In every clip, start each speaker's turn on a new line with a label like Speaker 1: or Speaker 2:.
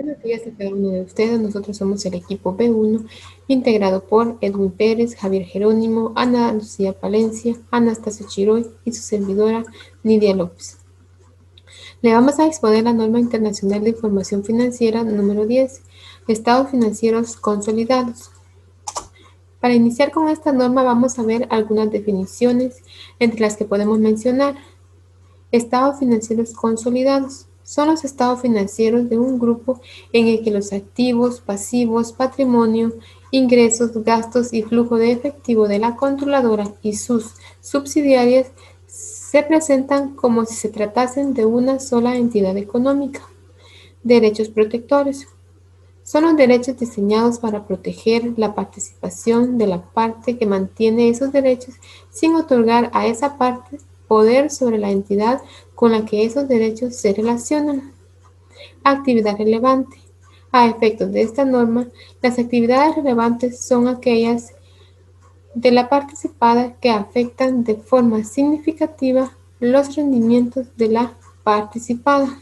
Speaker 1: Buenos días a cada uno de ustedes. Nosotros somos el equipo B1, integrado por Edwin Pérez, Javier Jerónimo, Ana Lucía Palencia, Anastasio Chiroy y su servidora Nidia López. Le vamos a exponer la norma internacional de información financiera número 10, estados financieros consolidados. Para iniciar con esta norma vamos a ver algunas definiciones entre las que podemos mencionar. Estados financieros consolidados son los estados financieros de un grupo en el que los activos, pasivos, patrimonio, ingresos, gastos y flujo de efectivo de la controladora y sus subsidiarias se presentan como si se tratasen de una sola entidad económica. Derechos protectores. Son los derechos diseñados para proteger la participación de la parte que mantiene esos derechos sin otorgar a esa parte poder sobre la entidad con la que esos derechos se relacionan. Actividad relevante. A efectos de esta norma, las actividades relevantes son aquellas de la participada que afectan de forma significativa los rendimientos de la participada.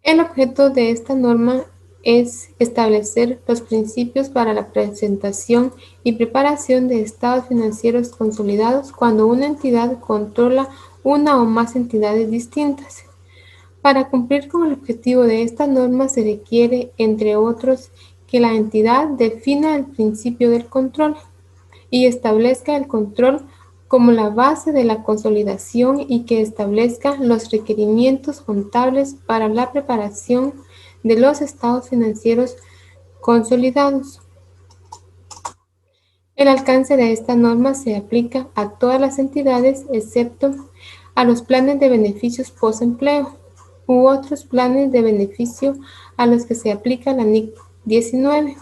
Speaker 1: El objeto de esta norma es establecer los principios para la presentación y preparación de estados financieros consolidados cuando una entidad controla una o más entidades distintas. Para cumplir con el objetivo de esta norma se requiere, entre otros, que la entidad defina el principio del control y establezca el control como la base de la consolidación y que establezca los requerimientos contables para la preparación de los estados financieros consolidados. El alcance de esta norma se aplica a todas las entidades excepto a los planes de beneficios postempleo u otros planes de beneficio a los que se aplica la NIC 19,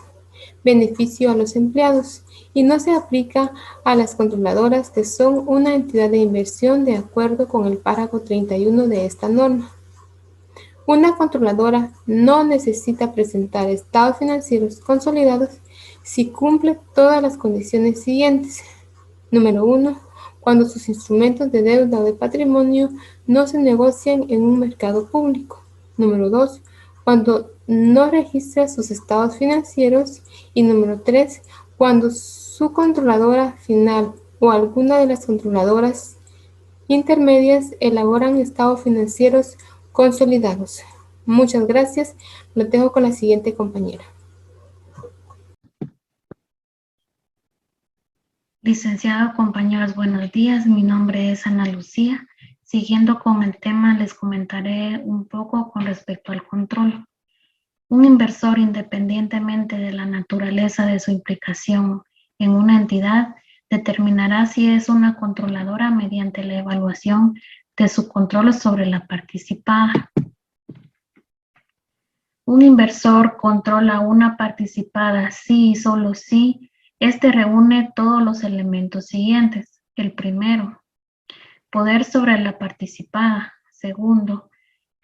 Speaker 1: beneficio a los empleados, y no se aplica a las controladoras que son una entidad de inversión de acuerdo con el párrafo 31 de esta norma. Una controladora no necesita presentar estados financieros consolidados si cumple todas las condiciones siguientes. Número 1. Cuando sus instrumentos de deuda o de patrimonio no se negocian en un mercado público. Número 2. Cuando no registra sus estados financieros. Y número 3. Cuando su controladora final o alguna de las controladoras intermedias elaboran estados financieros consolidados. Muchas gracias. Lo dejo con la siguiente compañera.
Speaker 2: Licenciado, compañeros, buenos días. Mi nombre es Ana Lucía. Siguiendo con el tema, les comentaré un poco con respecto al control. Un inversor, independientemente de la naturaleza de su implicación en una entidad, determinará si es una controladora mediante la evaluación de su control sobre la participada. Un inversor controla una participada si y solo si este reúne todos los elementos siguientes. El primero, poder sobre la participada. Segundo,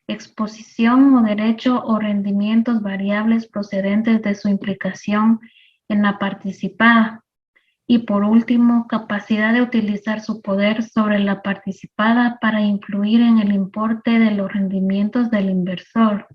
Speaker 2: exposición o derecho o rendimientos variables procedentes de su implicación en la participada. Y por último, capacidad de utilizar su poder sobre la participada para influir en el importe de los rendimientos del inversor.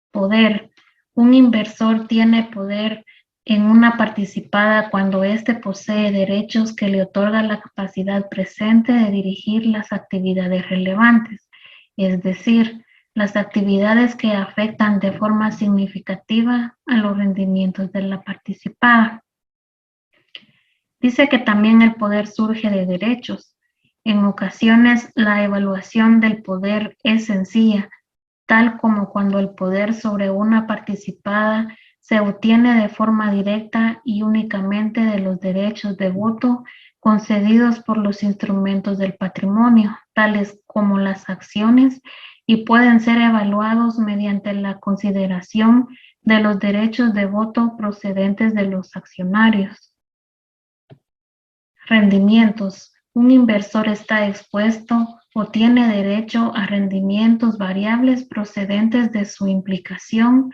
Speaker 2: Poder. Un inversor tiene poder en una participada cuando éste posee derechos que le otorga la capacidad presente de dirigir las actividades relevantes, es decir, las actividades que afectan de forma significativa a los rendimientos de la participada. Dice que también el poder surge de derechos. En ocasiones la evaluación del poder es sencilla, tal como cuando el poder sobre una participada se obtiene de forma directa y únicamente de los derechos de voto concedidos por los instrumentos del patrimonio, tales como las acciones, y pueden ser evaluados mediante la consideración de los derechos de voto procedentes de los accionarios. Rendimientos. Un inversor está expuesto o tiene derecho a rendimientos variables procedentes de su implicación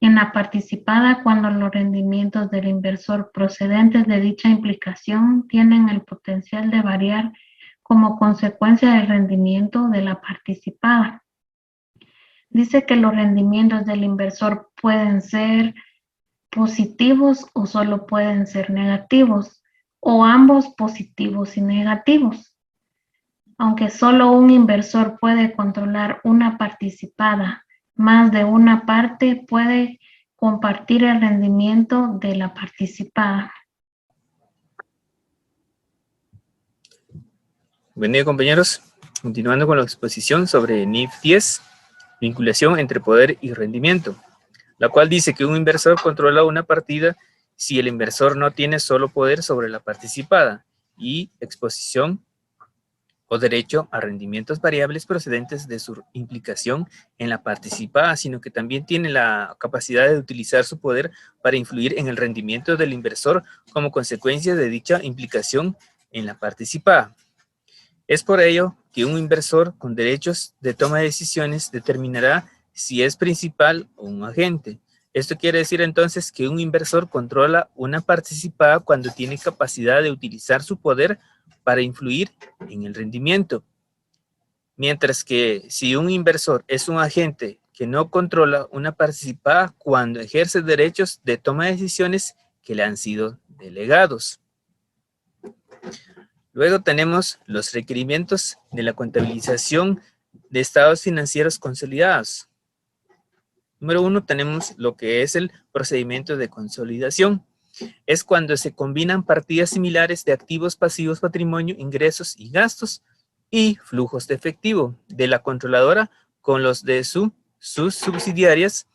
Speaker 2: en la participada cuando los rendimientos del inversor procedentes de dicha implicación tienen el potencial de variar como consecuencia del rendimiento de la participada. Dice que los rendimientos del inversor pueden ser positivos o solo pueden ser negativos, o ambos positivos y negativos. Aunque solo un inversor puede controlar una participada, más de una parte puede compartir el rendimiento de la participada.
Speaker 3: Buen día, compañeros. Continuando con la exposición sobre NIF 10, vinculación entre poder y rendimiento, la cual dice que un inversor controla una partida si el inversor no tiene solo poder sobre la participada y exposición o derecho a rendimientos variables procedentes de su implicación en la participada, sino que también tiene la capacidad de utilizar su poder para influir en el rendimiento del inversor como consecuencia de dicha implicación en la participada. Es por ello que un inversor con derechos de toma de decisiones determinará si es principal o un agente. Esto quiere decir entonces que un inversor controla una participada cuando tiene capacidad de utilizar su poder para influir en el rendimiento. Mientras que si un inversor es un agente que no controla una participada cuando ejerce derechos de toma de decisiones que le han sido delegados. Luego tenemos los requerimientos de la contabilización de estados financieros consolidados. Número 1, tenemos lo que es el procedimiento de consolidación. Es cuando se combinan partidas similares de activos, pasivos, patrimonio, ingresos y gastos y flujos de efectivo de la controladora con los de sus subsidiarias.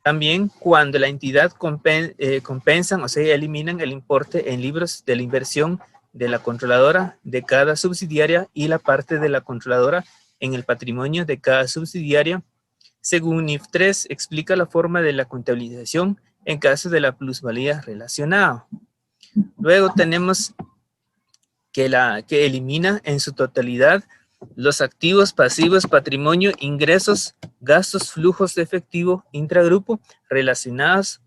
Speaker 3: También cuando la entidad compensan, o sea, eliminan el importe en libros de la inversión de la controladora de cada subsidiaria y la parte de la controladora en el patrimonio de cada subsidiaria. Según NIF 3, explica la forma de la contabilización en caso de la plusvalía relacionada. Luego tenemos que elimina en su totalidad los activos, pasivos, patrimonio, ingresos, gastos, flujos de efectivo intragrupo relacionados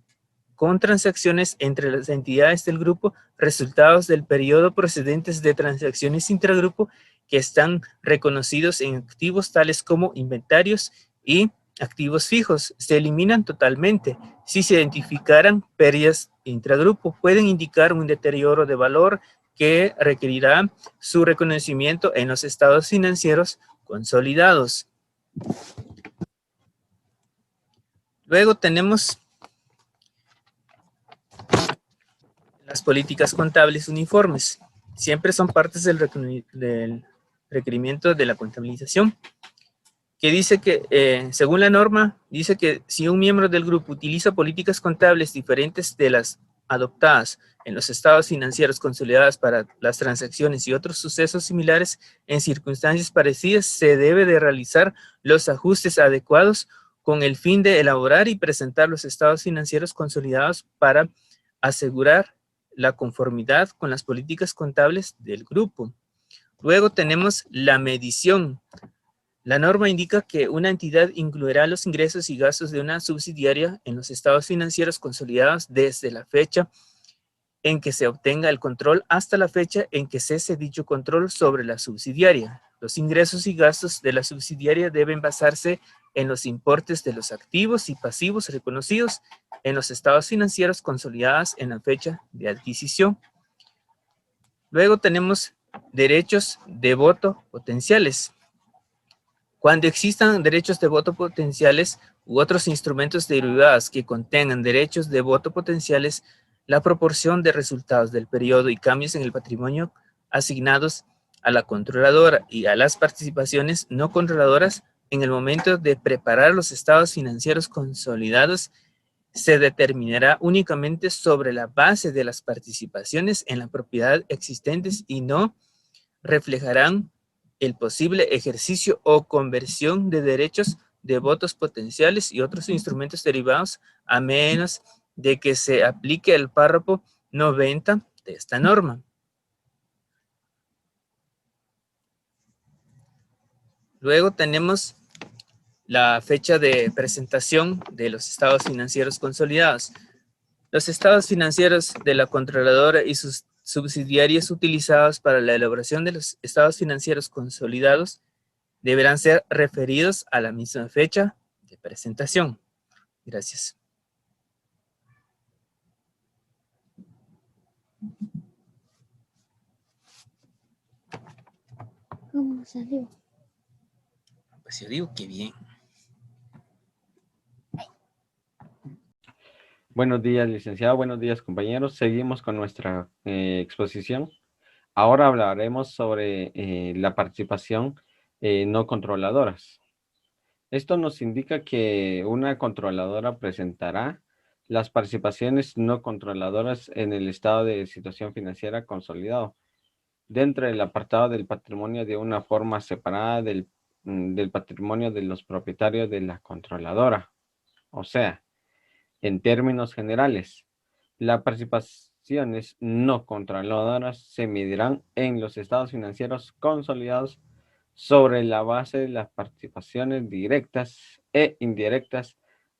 Speaker 3: con transacciones entre las entidades del grupo, resultados del periodo procedentes de transacciones intragrupo que están reconocidos en activos tales como inventarios y activos fijos. Se eliminan totalmente. Si se identificaran pérdidas intragrupo, pueden indicar un deterioro de valor que requerirá su reconocimiento en los estados financieros consolidados. Luego tenemos las políticas contables uniformes. Siempre son partes del requerimiento de la contabilización, que dice que, según la norma, dice que si un miembro del grupo utiliza políticas contables diferentes de las adoptadas en los estados financieros consolidados para las transacciones y otros sucesos similares en circunstancias parecidas, se debe de realizar los ajustes adecuados con el fin de elaborar y presentar los estados financieros consolidados para asegurar la conformidad con las políticas contables del grupo. Luego tenemos la medición. La norma indica que una entidad incluirá los ingresos y gastos de una subsidiaria en los estados financieros consolidados desde la fecha en que se obtenga el control hasta la fecha en que cese dicho control sobre la subsidiaria. Los ingresos y gastos de la subsidiaria deben basarse en los importes de los activos y pasivos reconocidos en los estados financieros consolidados en la fecha de adquisición. Luego tenemos derechos de voto potenciales. Cuando existan derechos de voto potenciales u otros instrumentos derivados que contengan derechos de voto potenciales, la proporción de resultados del periodo y cambios en el patrimonio asignados a la controladora y a las participaciones no controladoras en el momento de preparar los estados financieros consolidados se determinará únicamente sobre la base de las participaciones en la propiedad existentes y no reflejarán el posible ejercicio o conversión de derechos de votos potenciales y otros instrumentos derivados, a menos de que se aplique el párrafo 90 de esta norma. Luego tenemos la fecha de presentación de los estados financieros consolidados. Los estados financieros de la controladora y sus subsidiarias utilizados para la elaboración de los estados financieros consolidados deberán ser referidos a la misma fecha de presentación. Gracias.
Speaker 4: ¿Cómo salió?
Speaker 3: Pues yo digo que bien.
Speaker 5: Buenos días, licenciado. Buenos días, compañeros. Seguimos con nuestra exposición. Ahora hablaremos sobre la participación no controladoras. Esto nos indica que una controladora presentará las participaciones no controladoras en el estado de situación financiera consolidado, dentro del apartado del patrimonio de una forma separada del patrimonio de los propietarios de la controladora. O sea, en términos generales, las participaciones no controladoras se medirán en los estados financieros consolidados sobre la base de las participaciones directas e indirectas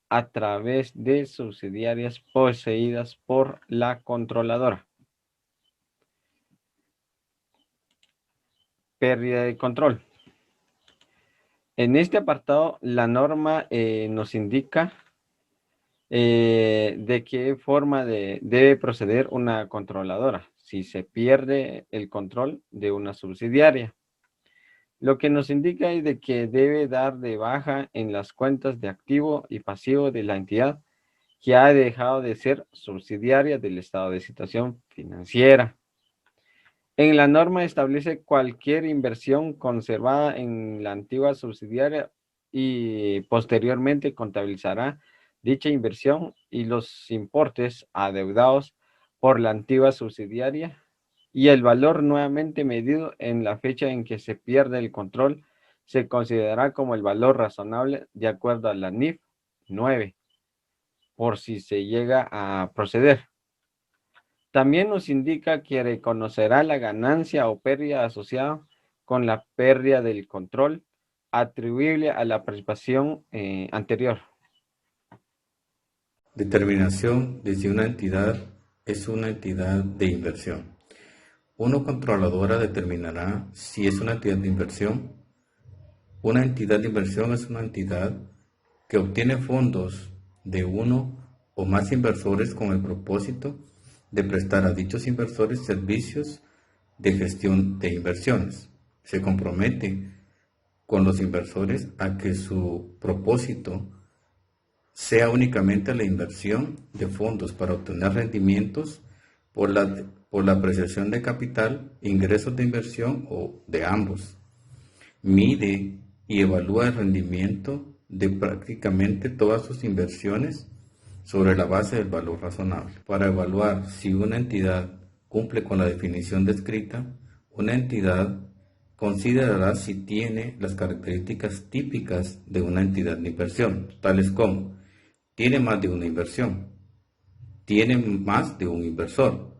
Speaker 5: a través de subsidiarias poseídas por la controladora. Pérdida de control. En este apartado, la norma nos indica de qué forma debe proceder una controladora si se pierde el control de una subsidiaria. Lo que nos indica es de que debe dar de baja en las cuentas de activo y pasivo de la entidad que ha dejado de ser subsidiaria del estado de situación financiera. En la norma establece cualquier inversión conservada en la antigua subsidiaria y posteriormente contabilizará dicha inversión y los importes adeudados por la antigua subsidiaria y el valor nuevamente medido en la fecha en que se pierde el control se considerará como el valor razonable de acuerdo a la NIF 9, por si se llega a proceder. También nos indica que reconocerá la ganancia o pérdida asociada con la pérdida del control atribuible a la participación anterior.
Speaker 6: Determinación de si una entidad es una entidad de inversión. Una controladora determinará si es una entidad de inversión. Una entidad de inversión es una entidad que obtiene fondos de uno o más inversores con el propósito de prestar a dichos inversores servicios de gestión de inversiones. Se compromete con los inversores a que su propósito sea únicamente la inversión de fondos para obtener rendimientos por la apreciación de capital, ingresos de inversión o de ambos. Mide y evalúa el rendimiento de prácticamente todas sus inversiones sobre la base del valor razonable. Para evaluar si una entidad cumple con la definición descrita, una entidad considerará si tiene las características típicas de una entidad de inversión, tales como tiene más de una inversión, tiene más de un inversor,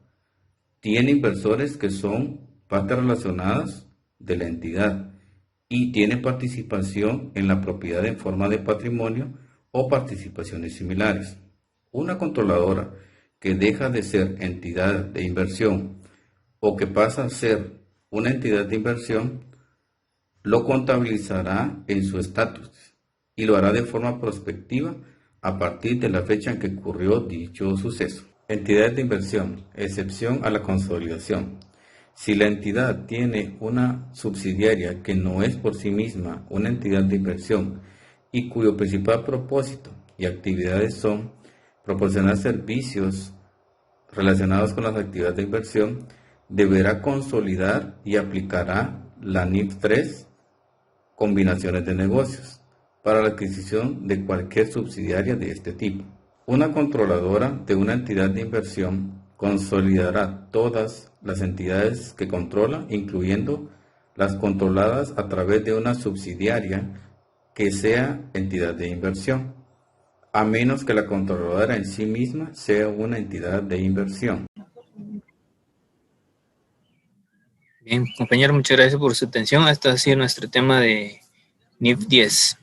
Speaker 6: tiene inversores que son partes relacionadas de la entidad y tiene participación en la propiedad en forma de patrimonio o participaciones similares. Una controladora que deja de ser entidad de inversión o que pasa a ser una entidad de inversión, lo contabilizará en su estatus y lo hará de forma prospectiva a partir de la fecha en que ocurrió dicho suceso. Entidades de inversión, excepción a la consolidación. Si la entidad tiene una subsidiaria que no es por sí misma una entidad de inversión y cuyo principal propósito y actividades son proporcionar servicios relacionados con las actividades de inversión, deberá consolidar y aplicará la NIF 3, combinaciones de negocios, para la adquisición de cualquier subsidiaria de este tipo. Una controladora de una entidad de inversión consolidará todas las entidades que controla, incluyendo las controladas a través de una subsidiaria que sea entidad de inversión, a menos que la controladora en sí misma sea una entidad de inversión.
Speaker 3: Bien, compañero, muchas gracias por su atención. Este ha sido nuestro tema de NIF 10.